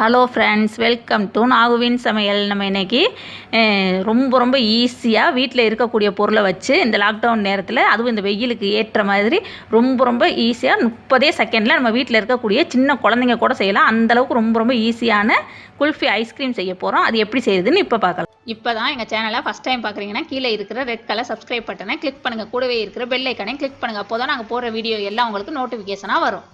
Hello friends, welcome to naguvin samayal. நம்ம இன்றைக்கி ரொம்ப ஈஸியாக வீட்டில் இருக்கக்கூடிய பொருளை வச்சு இந்த லாக்டவுன் நேரத்தில், அதுவும் இந்த வெயிலுக்கு ஏற்ற மாதிரி ரொம்ப ஈஸியாக 30 செகண்டில் நம்ம வீட்டில் இருக்கக்கூடிய சின்ன குழந்தைங்க கூட செய்யலாம். அந்தளவுக்கு ரொம்ப ஈஸியான குல்ஃபி ஐஸ்கிரீம் செய்ய போகிறோம். அது எப்படி செய்யுதுன்னு இப்போ பார்க்கலாம். இப்போ தான் எங்கள் சேனலை ஃபஸ்ட் டைம் பார்க்குறீங்கன்னா கீழே இருக்கிற ரெட் கலர் சப்ஸ்கிரைப் பட்டனை கிளிக் பண்ணுங்கள். கூடவே இருக்கிற பெல் ஐக்கனையும் கிளிக் பண்ணுங்கள். அப்போ தான் நாங்கள் போடுற வீடியோ எல்லாம் உங்களுக்கு நோட்டிஃபிகேஷனாக வரும்.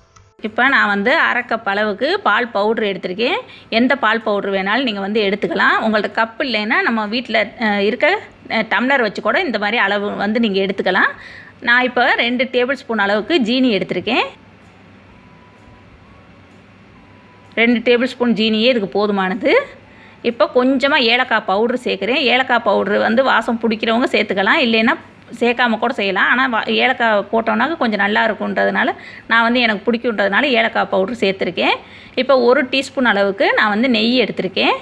இப்போ நான் அரை கப் அளவுக்கு பால் பவுட்ரு எடுத்திருக்கேன். எந்த பால் பவுட்ரு வேணாலும் நீங்கள் எடுத்துக்கலாம். உங்கள்ட்ட கப் இல்லைன்னா நம்ம வீட்டில் இருக்க டம்ளர் வச்சு கூட இந்த மாதிரி அளவு நீங்கள் எடுத்துக்கலாம். நான் இப்போ 2 டேபிள் ஸ்பூன் அளவுக்கு ஜீனி எடுத்திருக்கேன். 2 டேபிள் ஸ்பூன் ஜீனியே இதுக்கு போதுமானது. இப்போ கொஞ்சமாக ஏலக்காய் பவுட்ரு சேர்க்குறேன். ஏலக்காய் பவுட்ரு வாசம் பிடிக்கிறவங்க சேர்த்துக்கலாம், இல்லைன்னா சேர்க்காம கூட செய்யலாம். ஆனால் ஏலக்காய் போட்டோம்னாக்க கொஞ்சம் நல்லா இருக்குன்றதுனால நான் எனக்கு பிடிக்குன்றதுனால ஏலக்காய் பவுட்ரு சேர்த்துருக்கேன். இப்போ 1 டீஸ்பூன் அளவுக்கு நான் நெய் எடுத்திருக்கேன்.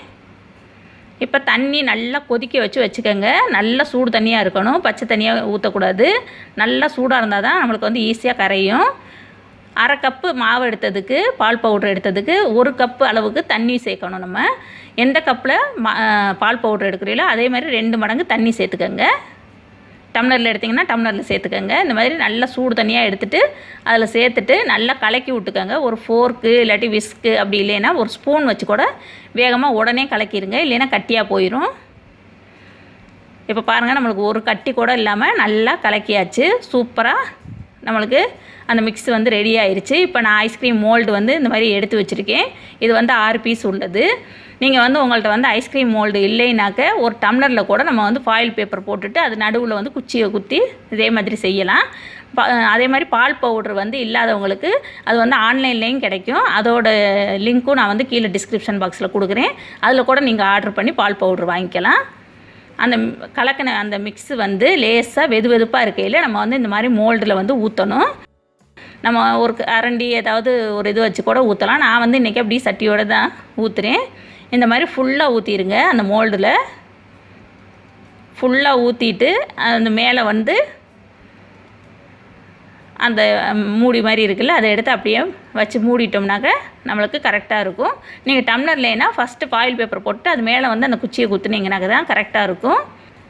இப்போ தண்ணி நல்லா கொதிக்க வச்சுக்கோங்க. நல்லா சூடு தண்ணியாக இருக்கணும், பச்சை தண்ணியாக ஊற்றக்கூடாது. நல்லா சூடாக இருந்தால் தான் நம்மளுக்கு ஈஸியாக கரையும். அரை கப்பு மாவு எடுத்ததுக்கு, பால் பவுட்ரு எடுத்ததுக்கு 1 கப்பு அளவுக்கு தண்ணி சேர்க்கணும். நம்ம எந்த கப்பில் பால் பவுட்ரு எடுக்கிறீங்களோ அதே மாதிரி 2 மடங்கு தண்ணி சேர்த்துக்கோங்க. டம்ளரில் எடுத்திங்கன்னா டம்ளரில் சேர்த்துக்கோங்க. இந்த மாதிரி நல்லா சூடு தண்ணியாக எடுத்துகிட்டு அதில் சேர்த்துட்டு நல்லா கலக்கி விட்டுக்கோங்க. ஒரு ஃபோர்க்கு இல்லாட்டி விஸ்க்கு, அப்படி இல்லைன்னா ஒரு ஸ்பூன் வச்சு கூட வேகமாக உடனே கலக்கிடுங்க, இல்லைன்னா கட்டியாக போயிடும். இப்போ பாருங்கள், நம்மளுக்கு ஒரு கட்டி கூட இல்லாமல் நல்லா கலக்கியாச்சு. சூப்பராக நம்மளுக்கு அந்த மிக்ஸ் ரெடி ஆயிடுச்சு. இப்போ நான் ஐஸ்கிரீம் மோல்டு இந்த மாதிரி எடுத்து வச்சுருக்கேன். இது 6 பீஸ் உள்ளது. நீங்கள் உங்கள்கிட்ட ஐஸ்கிரீம் மோல்டு இல்லைனாக்க ஒரு டம்ளரில் கூட நம்ம ஃபாயில் பேப்பர் போட்டுட்டு அது நடுவில் குச்சியை குத்தி இதே மாதிரி செய்யலாம். அதே மாதிரி பால் பவுட்ரு இல்லாதவங்களுக்கு அது ஆன்லைன்லேயும் கிடைக்கும். அதோட லிங்க்கும் நான் கீழே டிஸ்கிரிப்ஷன் பாக்ஸில் கொடுக்குறேன். அதில் கூட நீங்கள் ஆர்டர் பண்ணி பால் பவுட்ரு வாங்கிக்கலாம். அந்த கலக்கின அந்த மிக்ஸு லேசாக வெதுப்பாக இருக்கையில் நம்ம இந்த மாதிரி மோல்டில் ஊற்றணும். நம்ம ஒரு அரண்டி ஏதாவது ஒரு இது வச்சு கூட ஊற்றலாம். நான் இன்றைக்கி அப்படி சட்டியோடு தான் ஊற்றுறேன். இந்த மாதிரி ஃபுல்லாக ஊற்றிடுங்க. அந்த மோல்டில் ஃபுல்லாக ஊற்றிட்டு அந்த மேலே அந்த மூடி மாதிரி இருக்குல்ல, அதை எடுத்து அப்படியே வச்சு மூடிட்டோம்னாக்க நம்மளுக்கு கரெக்டாக இருக்கும். நீங்கள் டம்ளர்லேனா ஃபஸ்ட்டு ஃபாயில் பேப்பர் போட்டு அது மேலே அந்த குச்சியை குத்துனீங்கனாக்க தான் கரெக்டாக இருக்கும்.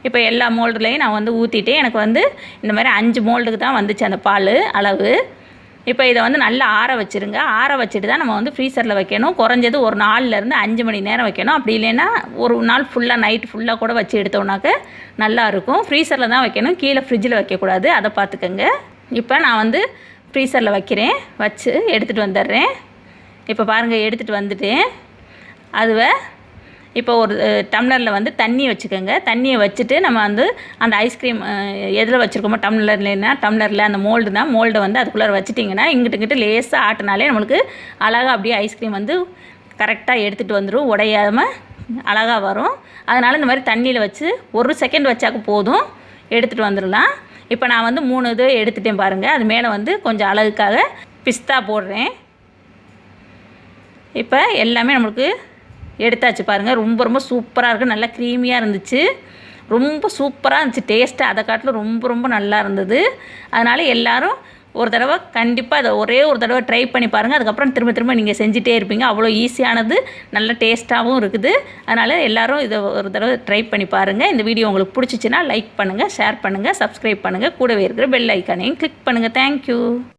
இப்போ எல்லா மோல்டுலேயும் நான் ஊற்றிட்டேன். எனக்கு இந்த மாதிரி 5 மோல்டுக்கு தான் வந்துச்சு அந்த பால் அளவு. இப்போ இதை நல்லா ஆற வச்சுருங்க. ஆற வச்சுட்டு தான் நம்ம ஃப்ரீசரில் வைக்கணும். குறைஞ்சது ஒரு 4லேருந்து 5 மணி நேரம் வைக்கணும். அப்படி இல்லைன்னா ஒரு நாள் ஃபுல்லாக நைட்டு ஃபுல்லாக கூட வச்சு எடுத்தோம்னாக்க நல்லாயிருக்கும். ஃப்ரீசரில் தான் வைக்கணும், கீழே ஃப்ரிட்ஜில் வைக்கக்கூடாது, அதை பார்த்துக்கோங்க. இப்போ நான் ஃப்ரீசரில் வைக்கிறேன், வச்சு எடுத்துகிட்டு வந்துடுறேன். இப்போ பாருங்கள், எடுத்துகிட்டு வந்துட்டேன். அதுவை இப்போ ஒரு டம்ளரில் தண்ணி வச்சுக்கோங்க. தண்ணியை வச்சுட்டு நம்ம அந்த ஐஸ்கிரீம் எதில் வச்சுருக்கோமோ டம்ளர்லன்னா டம்ளரில் அந்த மோல்டை அதுக்குள்ளே வச்சுட்டிங்கன்னா இங்கிட்டு லேசாக ஆட்டினாலே நம்மளுக்கு அழகாக அப்படியே ஐஸ்கிரீம் கரெக்டாக எடுத்துகிட்டு வந்துடும், உடையாமல் அழகாக வரும். அதனால் இந்த மாதிரி தண்ணியில் வச்சு 1 செகண்ட் வச்சாக்க போதும், எடுத்துகிட்டு வந்துடலாம். இப்போ நான் 3 இது எடுத்துகிட்டேன் பாருங்கள். அது மேலே கொஞ்சம் அழகுக்காக பிஸ்தா போடுறேன். இப்போ எல்லாமே நம்மளுக்கு எடுத்தாச்சு பாருங்கள். ரொம்ப சூப்பராக இருக்குது. நல்லா க்ரீமியாக இருந்துச்சு, ரொம்ப சூப்பராக இருந்துச்சு. டேஸ்ட்டு அதை காட்டிலும் ரொம்ப நல்லா இருந்தது. அதனால் எல்லோரும் ஒரு தடவை கண்டிப்பாக அதை ஒரே ஒரு தடவை ட்ரை பண்ணி பாருங்கள். அதுக்கப்புறம் திரும்ப நீங்கள் செஞ்சிட்டே இருப்பீங்க. அவ்வளோ ஈஸியானது, நல்ல டேஸ்ட்டாகவும் இருக்குது. அதனால் எல்லோரும் இதை ஒரு தடவை ட்ரை பண்ணி பாருங்கள். இந்த வீடியோ உங்களுக்கு பிடிச்சிச்சின்னா லைக் பண்ணுங்கள், ஷேர் பண்ணுங்கள், சப்ஸ்கிரைப் பண்ணுங்கள். கூடவே இருக்கிற பெல் ஐக்கானையும் கிளிக் பண்ணுங்கள். தேங்க்யூ.